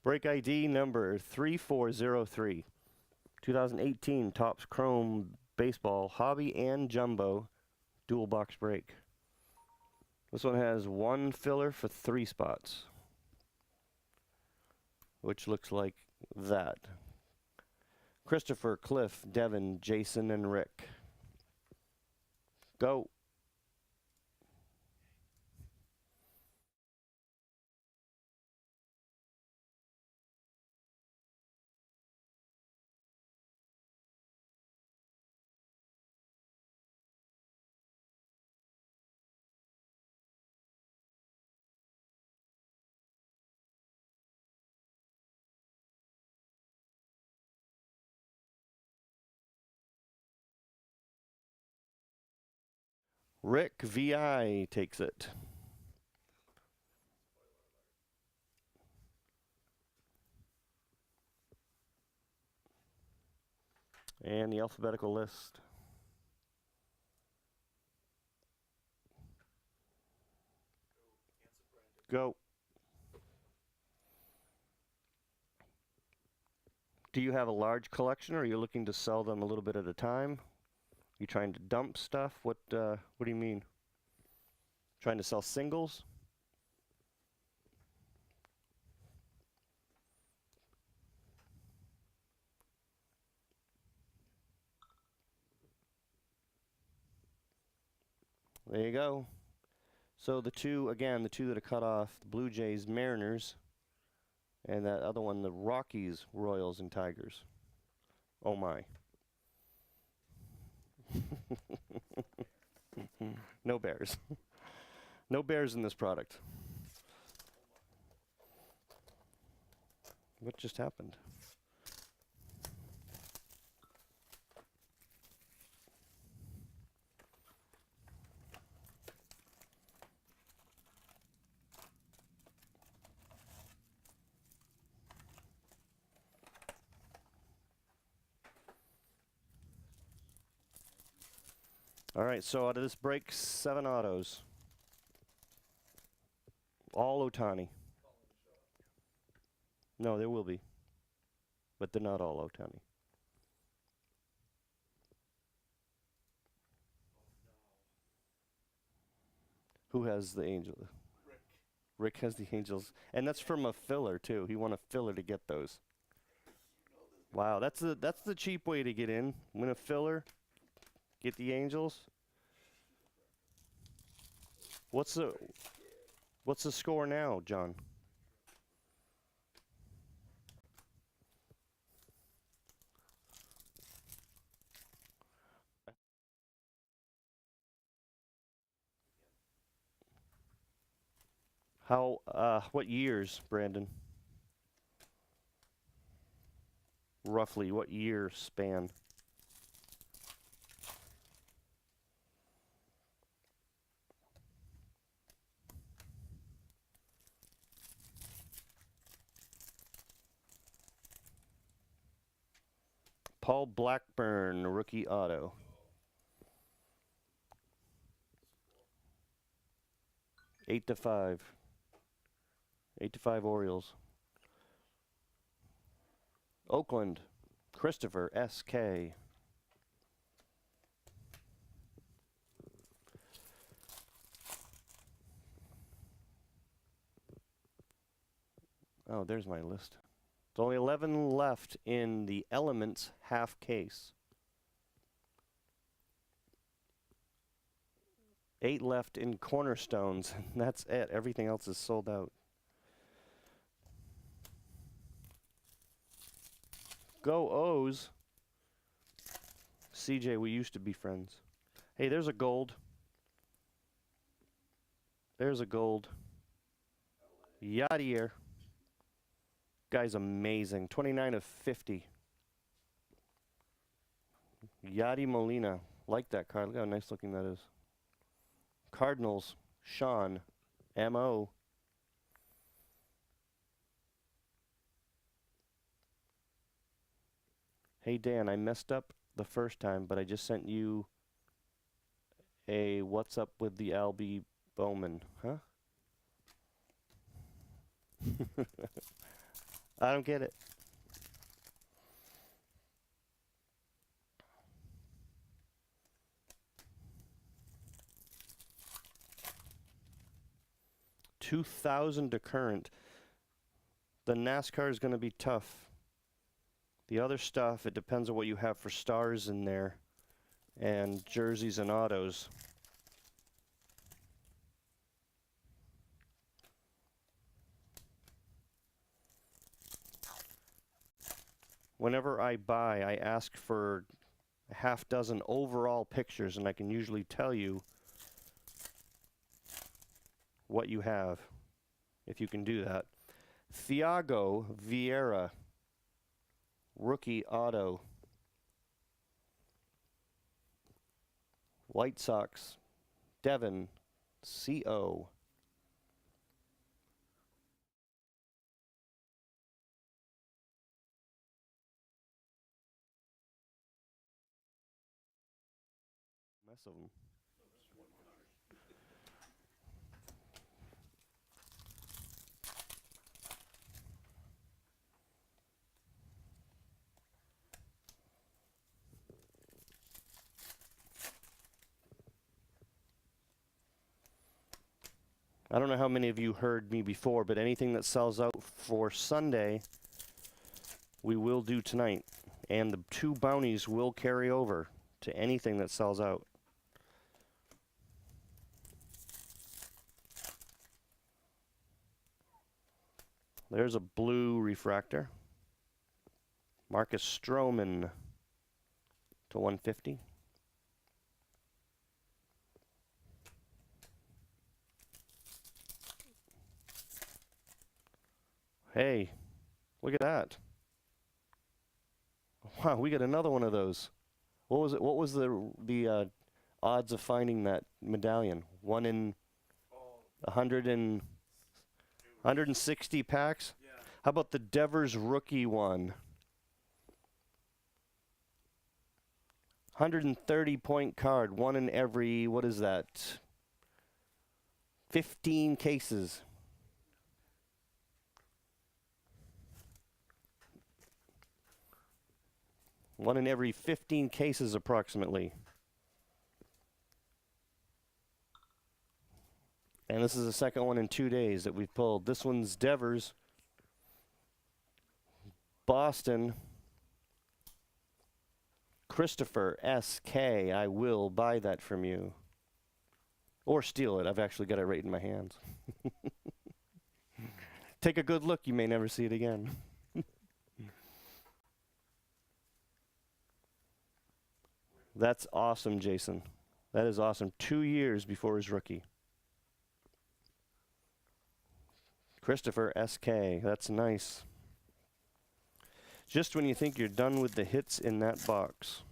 Break ID number 3403. 2018 Topps Chrome Baseball Hobby and Jumbo dual box break. This one has one filler for 3 spots, which looks like that. Christopher, Cliff, Devin, Jason, and Rick. Go. Rick VI takes it. And the alphabetical list. Go. Do you have a large collection, or are you looking to sell them a little bit at a time? You trying to dump stuff? What do you mean? Trying to sell singles? There you go. So the two that are cut off, the Blue Jays, Mariners, and that other one, the Rockies, Royals, and Tigers. Oh my. No bears. No bears in this product. What just happened? All right, so out of this break, 7 autos. All Ohtani. No, there will be. But they're not all Ohtani. Who has the Angel? Rick. Rick has the Angels. And that's from a filler, too. He won a filler to get those. Wow, that's the cheap way to get in. Win a filler, get the Angels. What's the score now, John? What years, Brandon? Roughly, what year span? Paul Blackburn, rookie auto. Eight to five. 8-5 Orioles. Oakland, Christopher S.K. Oh, there's my list. There's only 11 left in the Elements half case. 8 left in Cornerstones, and that's it. Everything else is sold out. Go O's. CJ, we used to be friends. Hey, there's a gold. There's a gold. Yadier. Guy's amazing. 29 of 50. Yadi Molina. Like that card. Look how nice looking that is. Cardinals. Sean. M.O. Hey, Dan, I messed up the first time, but I just sent you a what's up with the Albie Bowman. Huh? I don't get it. $2,000 to current. The NASCAR is going to be tough. The other stuff, it depends on what you have for stars in there and jerseys and autos. Whenever I buy, I ask for a half dozen overall pictures, and I can usually tell you what you have, if you can do that. Thiago Vieira, rookie auto. White Sox, Devin, CO. Mess of them. I don't know how many of you heard me before, but anything that sells out for Sunday, we will do tonight. And the 2 bounties will carry over to anything that sells out. There's a blue refractor. Marcus Stroman to 150. Hey, look at that. Wow, we got another one of those. What was it? What was the odds of finding that medallion? 1 in 100 and 160 packs? Yeah. How about the Devers rookie one? 130 point card, 1 in every, what is that? 15 cases. One in every 15 cases approximately. And this is the second one in 2 days that we've pulled. This one's Devers. Boston. Christopher S.K. I will buy that from you. Or steal it. I've actually got it right in my hands. Take a good look. You may never see it again. That's awesome, Jason. That is awesome. 2 years before his rookie. Christopher S.K. That's nice. Just when you think you're done with the hits in that box.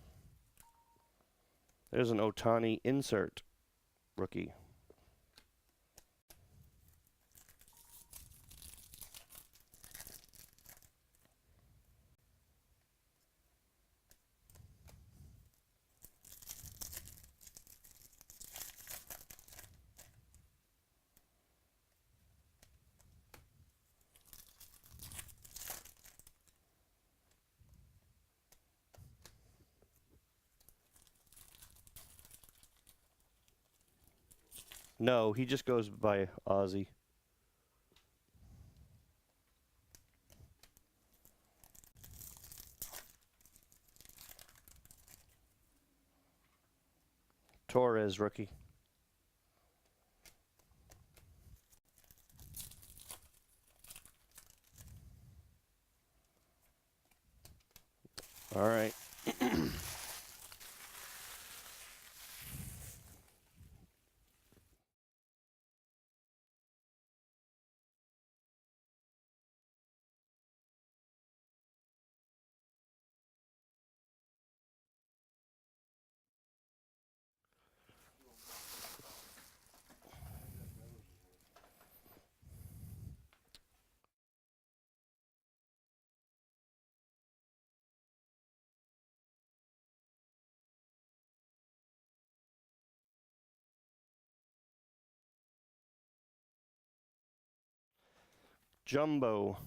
There's an Ohtani insert rookie. No, he just goes by Ozzy. Torres rookie. All right. Jumbo.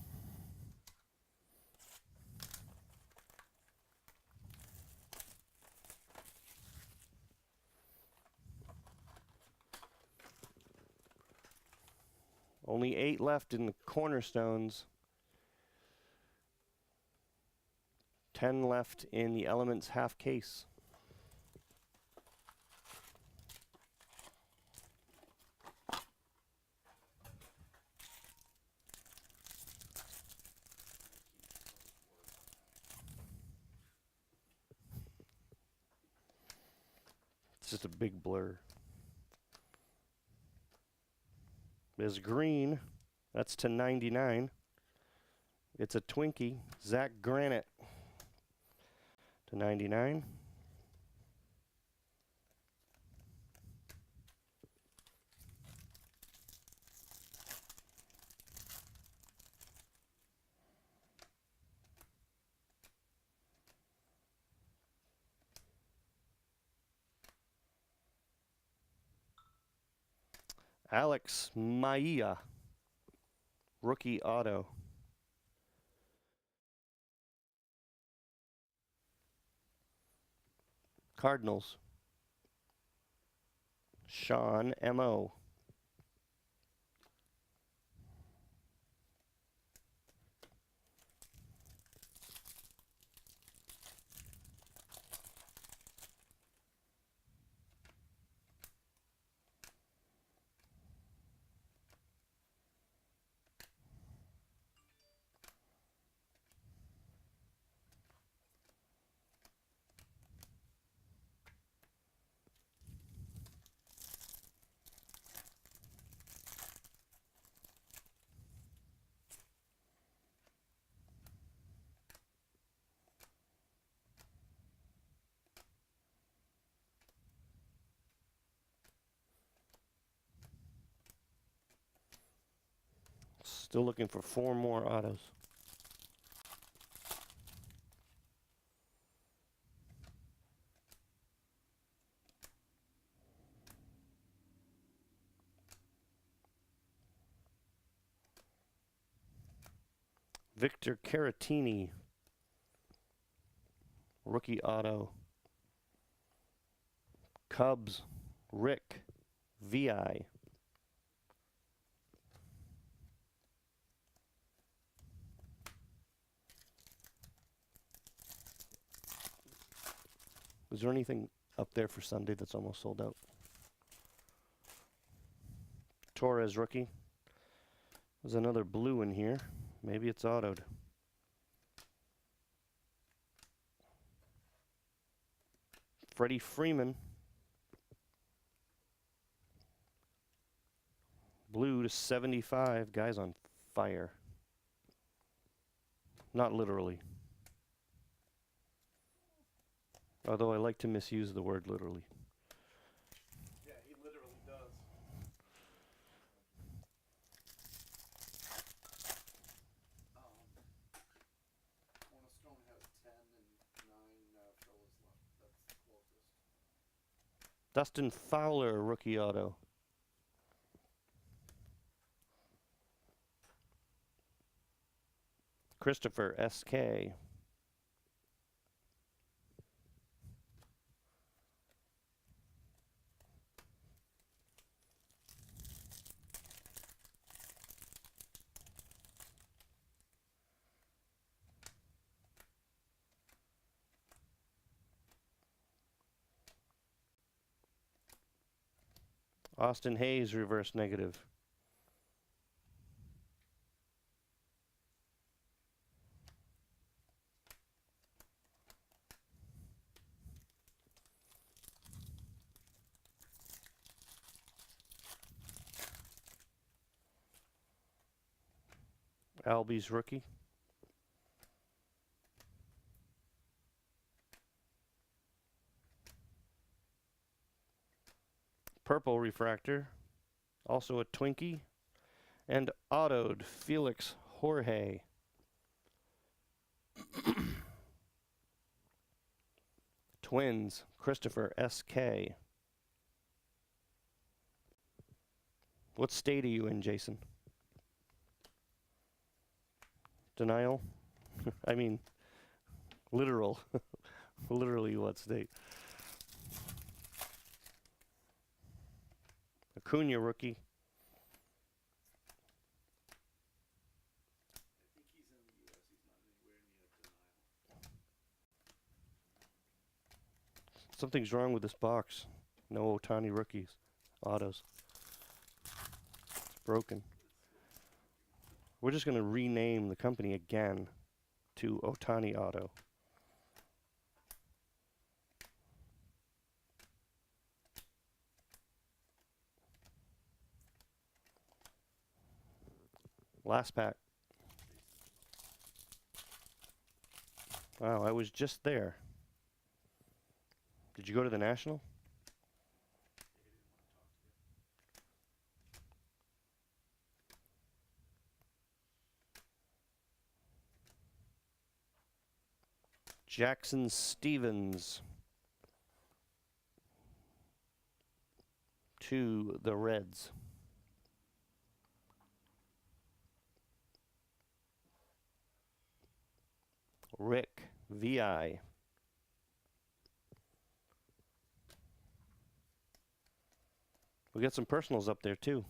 Only 8 left in the cornerstones. 10 left in the Elements half case. It's just a big blur. There's green. That's to 99. It's a Twinkie. Zach Granite to 99. Alex Maia, rookie auto. Cardinals. Sean M.O. Still looking for 4 more autos. Victor Caratini, rookie auto. Cubs, Rick VI. Is there anything up there for Sunday that's almost sold out? Torres rookie. There's another blue in here. Maybe it's autoed. Freddie Freeman. Blue to 75. Guy's on fire. Not literally. Although I like to misuse the word literally. Yeah, he literally does. Cornerstone has 10 and 9 fellas left. That's the closest. Dustin Fowler, rookie auto. Christopher S.K. Austin Hayes, reverse negative. Albies rookie. Purple refractor. Also a Twinkie. And autoed Felix Jorge. Twins, Christopher S.K. What state are you in, Jason? Denial? I mean, literal. Literally what state? Acuna rookie. Something's wrong with this box. No Otani rookies. Autos. It's broken. We're just going to rename the company again to Otani Auto. Last pack. Wow, I was just there. Did you go to the National? Jackson Stevens to the Reds. Rick VI. We got some personals up there too.